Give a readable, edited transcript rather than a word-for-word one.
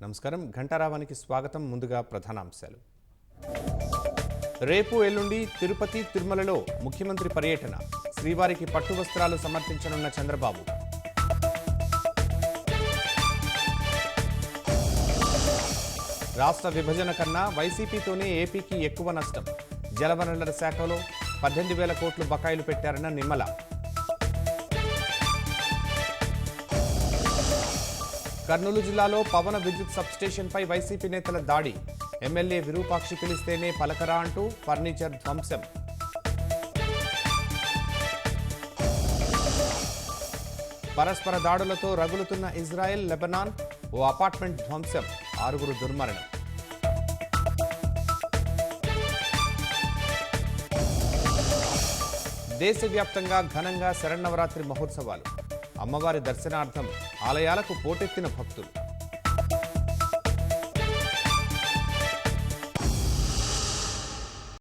నమస్కారం. ఘంటారావానికి స్వాగతం. ముందుగా ప్రధానాంశాలు. రేపు ఎల్లుండి తిరుపతి తిరుమలలో ముఖ్యమంత్రి పర్యటన. శ్రీవారికి పట్టు వస్త్రాలు సమర్పించనున్న చంద్రబాబు. రాష్ట్ర విభజన కన్నా వైసీపీతోనే ఏపీకి ఎక్కువ నష్టం. జలవనరుల శాఖలో 18,000 కోట్లు బకాయిలు పెట్టారన్న నిమ్మల. కర్నూలు జిల్లాలో పవన విద్యుత్ సబ్స్టేషన్పై వైసీపీ నేతల దాడి. ఎమ్మెల్యే విరూపాక్షి పిలిస్తేనే పలకరా అంటూ ఫర్నిచర్ ధ్వంసం. పరస్పర దాడులతో రగులుతున్న ఇజ్రాయెల్ లెబనాన్. ఓ అపార్ట్మెంట్ ధ్వంసం, 6 దుర్మరణం. దేశవ్యాప్తంగా ఘనంగా శరన్నవరాత్రి మహోత్సవాలు. అమ్మవారి దర్శనార్థం ఆలయాలకు పోటెత్తిన భక్తులు.